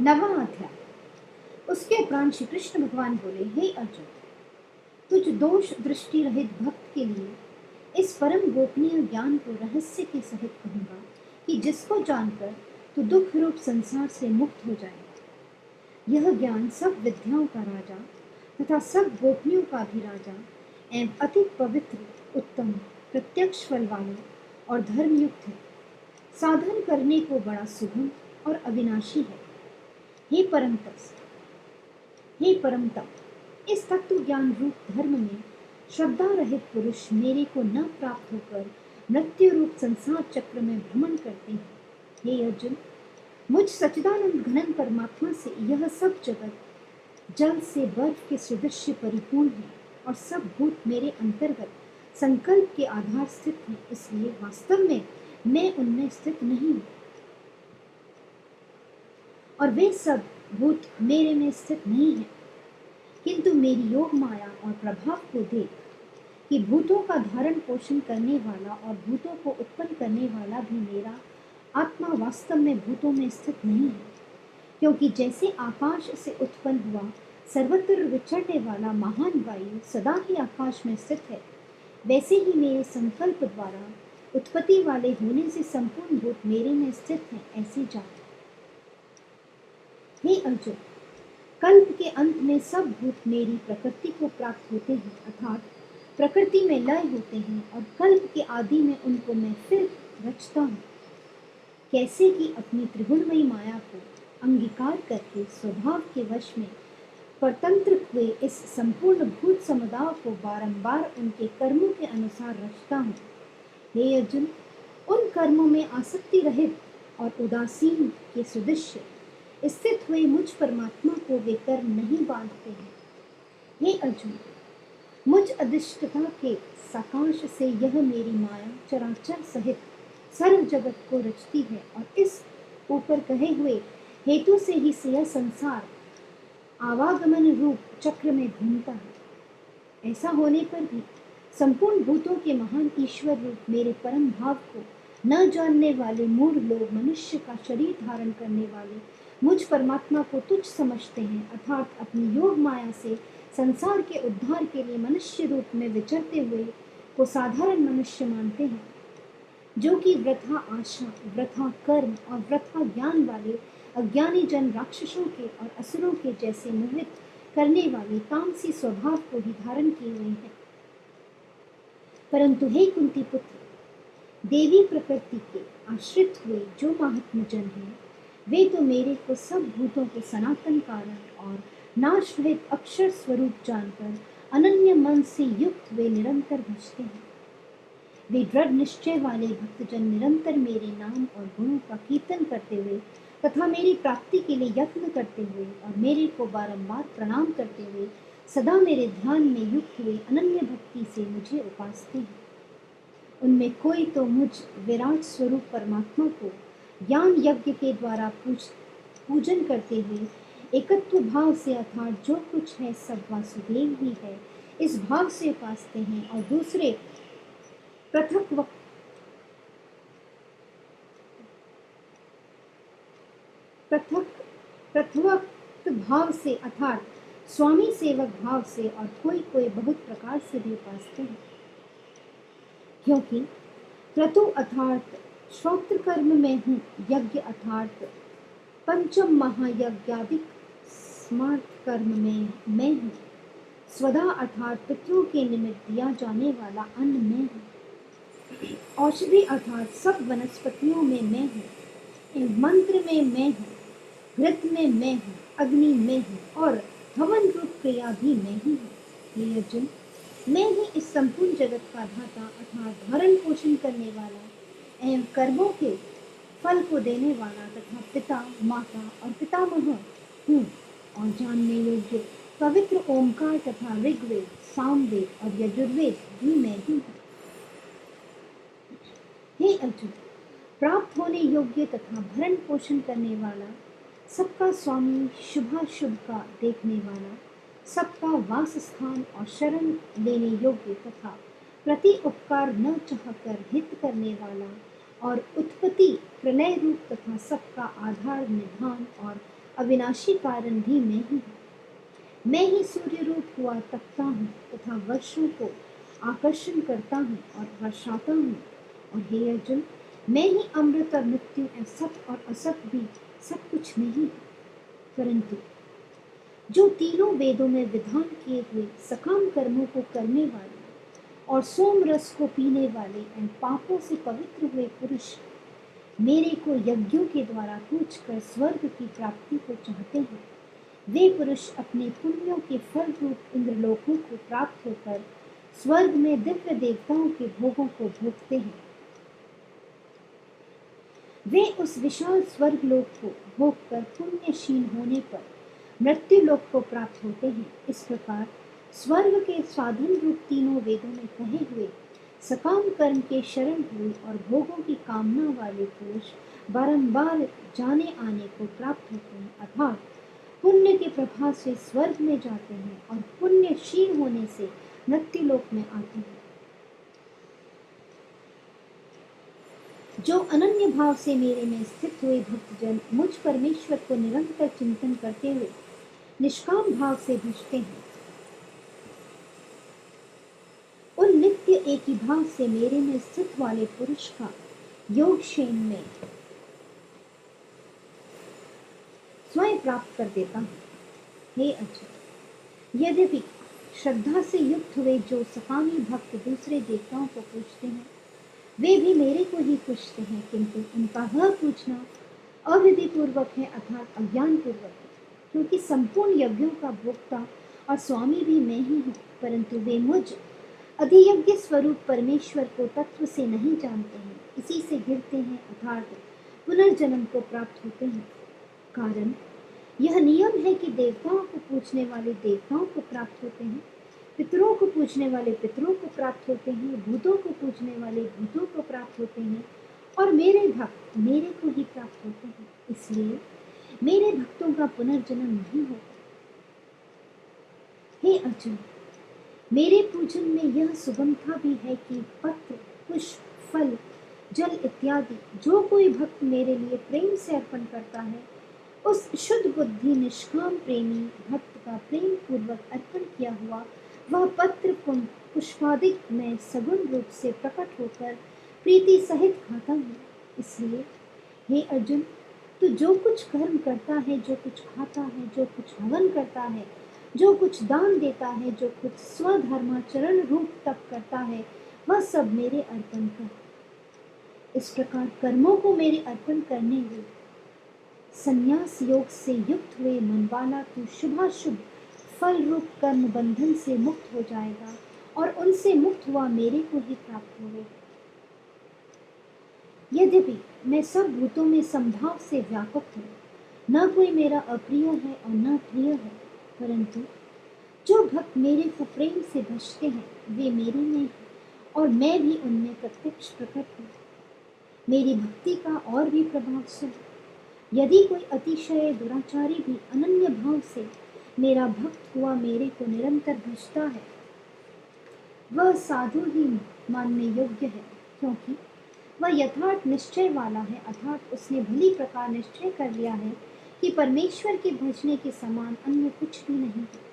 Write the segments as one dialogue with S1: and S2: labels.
S1: नवा अध्याय। उसके उपरांत श्री कृष्ण भगवान बोले, हे अर्जुन, तुझ दोष दृष्टि रहित भक्त के लिए इस परम गोपनीय ज्ञान को रहस्य के सहित कहूंगा कि जिसको जानकर तू दुख रूप संसार से मुक्त हो जाए। यह ज्ञान सब विद्याओं का राजा तथा सब गोपनियों का भी राजा एवं अति पवित्र, उत्तम, प्रत्यक्ष फल वाला और धर्मयुक्त है। साधन करने को बड़ा सुगम और अविनाशी है। हे परम तप, इस तत्व ज्ञान रूप धर्म में श्रद्धा रहित पुरुष मेरे को न प्राप्त होकर मृत्यु रूप संसार चक्र में भ्रमण करते हैं। हे अर्जुन, मुझ सच्चिदानंद घनन परमात्मा से यह सब जगत जल से बर्फ के सदृश परिपूर्ण है और सब भूत मेरे अंतर्गत संकल्प के आधार स्थित हैं। इसलिए वास्तव में मैं उनमें स्थित नहीं हूँ और वे सब भूत मेरे में स्थित नहीं है। किंतु मेरी योग माया और प्रभाव को देख कि भूतों का धारण पोषण करने वाला और भूतों को उत्पन्न करने वाला भी मेरा आत्मा वास्तव में भूतों में स्थित नहीं है। क्योंकि जैसे आकाश से उत्पन्न हुआ सर्वत्र विचरने वाला महान वायु सदा ही आकाश में स्थित है, वैसे ही मेरे संकल्प द्वारा उत्पत्ति वाले होने से संपूर्ण भूत मेरे में स्थित हैं। ऐसे जान। हे अर्जुन, कल्प के अंत में सब भूत मेरी प्रकृति को प्राप्त होते हैं, अर्थात प्रकृति में लय होते हैं और कल्प के आदि में उनको मैं फिर रचता हूँ। कैसे कि अपनी त्रिगुणमयी माया को अंगीकार करके स्वभाव के वश में परतंत्र हुए इस संपूर्ण भूत समुदाय को बारंबार उनके कर्मों के अनुसार रचता हूँ। हे अर्जुन, उन कर्मों में आसक्ति रहित और उदासीन के सुदृश्य स्थित हुए मुझ परमात्मा को वे कर्म नहीं बांधते हैं। हे अर्जुन, मुझ अधिष्ठता के सकाश से यह मेरी माया चराचर सहित सर्व जगत को रचती है और इस ऊपर कहे हुए हेतु से ही यह संसार आवागमन रूप चक्र में घूमता है। ऐसा होने पर भी संपूर्ण भूतों के महान ईश्वर रूप मेरे परम भाव को न जानने वाले मूढ़ लोग मनुष्य का शरीर धारण करने वाले मुझ परमात्मा को तुच्छ समझते हैं, अर्थात अपनी योग माया से संसार के उद्धार के लिए मनुष्य रूप में विचरते हुए को साधारण मनुष्य मानते हैं, जो कि वृथा आशा, वृथा कर्म और वृथा ज्ञान वाले अज्ञानी जन राक्षसों के और असुरों के जैसे मोहित करने वाले तामसी स्वभाव को ही धारण किए हुए हैं। परंतु हे कुंती पुत्र, देवी प्रकृति के आश्रित हुए जो महात्म जन हैं, वे तो मेरे को सब भूतों के सनातन कारण और नाश रहित अक्षर स्वरूप जानकर अनन्य मन से युक्त वे निरंतर भजते हैं। वे दृढ़ निश्चय वाले भक्तजन निरंतर मेरे नाम और गुणों का कीर्तन करते हुए तथा मेरी प्राप्ति के लिए यत्न करते हुए और मेरे को बारंबार प्रणाम करते हुए सदा मेरे ध्यान में युक्त हुए अनन्य भक्ति से मुझे उपासते हैं। उनमें कोई तो मुझ विराट स्वरूप परमात्मा को ज्ञान यज्ञ के द्वारा पूजन करते हुए एकत्व भाव से, अर्थात जो कुछ है सब वासुदेव ही है, इस भाव से उपासते हैं और दूसरे पृथक भाव से, अर्थात स्वामी सेवक भाव से और कोई बहुत प्रकार से भी उपासते हैं। क्योंकि क्रतु अर्थात श्रोत्र कर्म में हूँ, यज्ञ अर्थात पंचम महायज्ञादिक स्मार्त कर्म में मैं हूँ, स्वदा अर्थात पितरों के निमित्त दिया जाने वाला अन्न मैं हूँ, औषधि अर्थात सब वनस्पतियों में मैं हूँ, मंत्र में मैं हूँ, घृत में मैं हूँ, अग्नि में हूँ और हवन रूप क्रिया भी मैं ही हूँ। हे अर्जुन, मैं ही इस संपूर्ण जगत का धाता अर्थात धारण पोषण करने वाला एवं कर्मों के फल को देने वाला तथा पिता, माता और पितामह हूँ और जानने योग्य पवित्र ओमकार तथा ऋग्वेद, सामवेद और यजुर्वेद भी मैं ही हूँ। हे अर्जुन, प्राप्त होने योग्य तथा भरण पोषण करने वाला, सबका स्वामी, शुभाशुभ का देखने वाला, सबका वास स्थान और शरण लेने योग्य तथा प्रति उपकार न चाहकर हित करने वाला और उत्पत्ति प्रलय रूप तथा सबका आधार, निधान और अविनाशी कारण भी मैं ही हूँ। मैं ही सूर्य रूप हुआ तपता हूँ तथा वर्षों को आकर्षण करता हूँ और वर्षाता हूँ। और हे अर्जुन, मैं ही अमृत और मृत्यु और सत और असत भी सब कुछ नहीं हूँ। परंतु जो तीनों वेदों में विधान किए हुए सकाम कर्मों को करने वाले और सोम रस को पीने वाले और पापों से पवित्र हुए पुरुष मेरे को यज्ञों के द्वारा पूछकर स्वर्ग की प्राप्ति को चाहते हैं, वे पुरुष अपने पुण्यों के फल रूप इंद्रलोकों को प्राप्त होकर स्वर्ग में दिव्य देवताओं के भोगों को भोगते हैं। वे उस विशाल स्वर्ग लोक को भोगकर पुण्यशील होने पर मृत्यु लोक को प्राप्त होते हैं। इस प्रकार स्वर्ग के साधन रूप तीनों वेदों में कहे हुए सकाम कर्म के शरण हुए और भोगों की कामना वाले पुरुष बारंबार जाने आने को प्राप्त होते हैं, अर्थात पुण्य के प्रभाव से स्वर्ग में जाते हैं और पुण्यशील होने से मृत्यु लोक में आते हैं। जो अनन्य भाव से मेरे में स्थित हुए भक्तजन मुझ परमेश्वर को निरंतर चिंतन करते हुए निष्काम भाव से भजते हैं, उन नित्य एक ही भाव से मेरे में स्थित वाले पुरुष का योग क्षेम में स्वयं प्राप्त कर देता हूँ। हे अर्जुन, यद्यपि श्रद्धा से युक्त हुए जो सकामी भक्त दूसरे देवताओं को पूजते हैं, वे भी मेरे को ही पूजते हैं, किंतु उनका वह पूछना अविधि पूर्वक है अर्थात अज्ञान पूर्वक है, क्योंकि संपूर्ण यज्ञों का भोक्ता और स्वामी भी मैं ही हूँ, परंतु वे मुझ अधियज्ञ स्वरूप परमेश्वर को तत्व से नहीं जानते हैं, इसी से गिरते हैं अर्थात पुनर्जन्म को प्राप्त होते हैं। कारण यह नियम है कि देवताओं को पूजने वाले देवताओं को प्राप्त होते हैं, पितरों को पूजने वाले पितरों को प्राप्त होते हैं, भूतों को पूजने वाले भूतों को प्राप्त होते हैं और मेरे भक्त मेरे को ही प्राप्त होते हैं। इसलिए मेरे भक्तों का पुनर्जन्म नहीं होता। हे अर्जुन, मेरे पूजन में यह सुगमता भी है कि पत्र, पुष्प, फल, जल इत्यादि जो कोई भक्त मेरे लिए प्रेम से अर्पण करता है, उस शुद्ध बुद्धि निष्काम प्रेमी भक्त का प्रेम पूर्वक अर्पण किया हुआ वह पत्र पुष्पादिक में सगुण रूप से प्रकट होकर प्रीति सहित खाता हूँ। इसलिए हे अर्जुन, तू जो कुछ कर्म करता है, जो कुछ खाता है, जो कुछ हवन करता है, जो कुछ दान देता है, जो कुछ स्वधर्माचरण रूप तप करता है, वह सब मेरे अर्पण कर। इस प्रकार कर्मों को मेरे अर्पण करने हुए संन्यास योग से युक्त हुए मन वाला तू शुभाशुभ फल रूप कर्म बंधन से मुक्त हो जाएगा और उनसे मुक्त हुआ मेरे को ही प्राप्त होगा। यद्यपि मैं सब भूतों में संभाव से व्यापक हूँ, न कोई मेरा अप्रिय है और न प्रिय है, परंतु जो भक्त मेरे को प्रेम से भजते हैं वे मेरे में हैं और मैं भी उनमें प्रत्यक्ष प्रकट हूँ। मेरी भक्ति का और भी प्रभाव सुन। यदि कोई अतिशय दुराचारी भी अनन्य भाव से मेरा भक्त हुआ मेरे को निरंतर भजता है, वह साधु ही मानने योग्य है, क्योंकि वह यथार्थ निश्चय वाला है, अर्थात उसने भली प्रकार निश्चय कर लिया है कि परमेश्वर के भजने के समान अन्य कुछ भी नहीं है।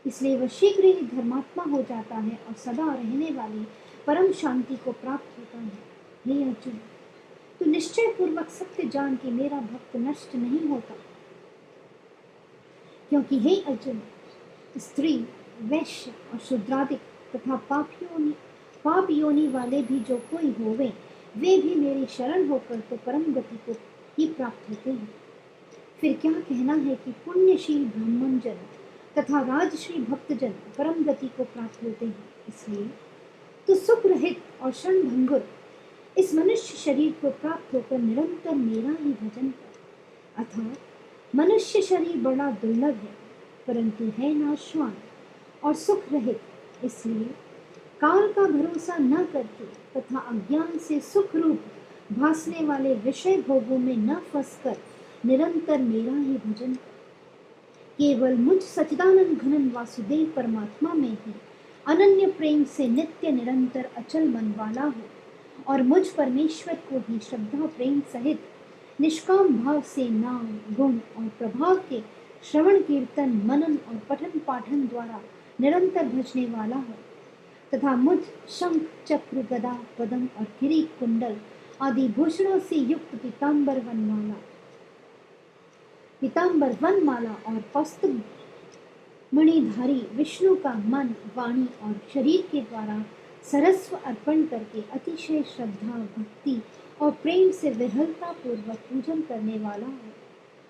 S1: इसलिए वह शीघ्र ही धर्मात्मा हो जाता है और सदा रहने वाली परम शांति को प्राप्त होता है। हे अर्जुन, तो निश्चय पूर्वक सत्य जान कि मेरा भक्त नष्ट नहीं होता, क्योंकि हे अर्जुन, स्त्री, वैश्य और शूद्रादिक तथा पाप योनि वाले भी जो कोई होवे, वे भी मेरी शरण होकर तो परम गति को ही प्राप्त होते हैं। फिर क्या कहना है कि पुण्यशील ब्राह्मण जन तथा राजश्री भक्तजन परम गति को प्राप्त होते हैं। इसलिए तो सुख रहित और क्षण भंगुर इस मनुष्य शरीर को प्राप्त होकर निरंतर मेरा ही भजन कर। अर्थात मनुष्य शरीर बड़ा दुर्लभ है, परंतु है नाशवान और सुख रहित, इसलिए काल का भरोसा न करके तथा अज्ञान से सुख रूप भासने वाले विषय भोगों में न फंसकर निरंतर मेरा ही भजन कर। केवल मुझ सच्चिदानंद घनन वासुदेव परमात्मा में ही अनन्य प्रेम से नित्य निरंतर अचल मन वाला हो और मुझ परमेश्वर को ही श्रद्धा प्रेम सहित निष्काम भाव से नाम गुण और प्रभाव के श्रवण कीर्तन मनन और पठन पाठन द्वारा निरंतर भजने वाला हो तथा मुझ शंख चक्र गदा पदम और किरीट कुंडल आदि भूषणों से युक्त पीताम्बर वनमाला और कौस्तुभ मणिधारी विष्णु का मन वाणी और शरीर के द्वारा सरस्व अर्पण करके अतिशय श्रद्धा भक्ति और प्रेम से विहलता पूर्वक पूजन करने वाला है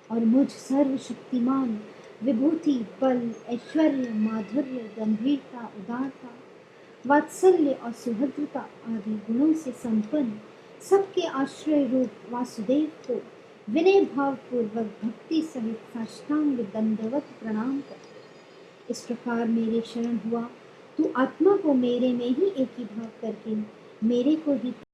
S1: और मुझ सर्वशक्तिमान विभूति बल ऐश्वर्य माधुर्य गंभीरता उदारता वात्सल्य और सुभद्रता आदि गुणों से संपन्न सबके आश्रय रूप वासुदेव को विनय भाव पूर्वक भक्ति सहित साष्टांग दंडवत प्रणाम कर इस प्रकार मेरे शरण हुआ तू आत्मा को मेरे में ही एकीभाव करके मेरे को ही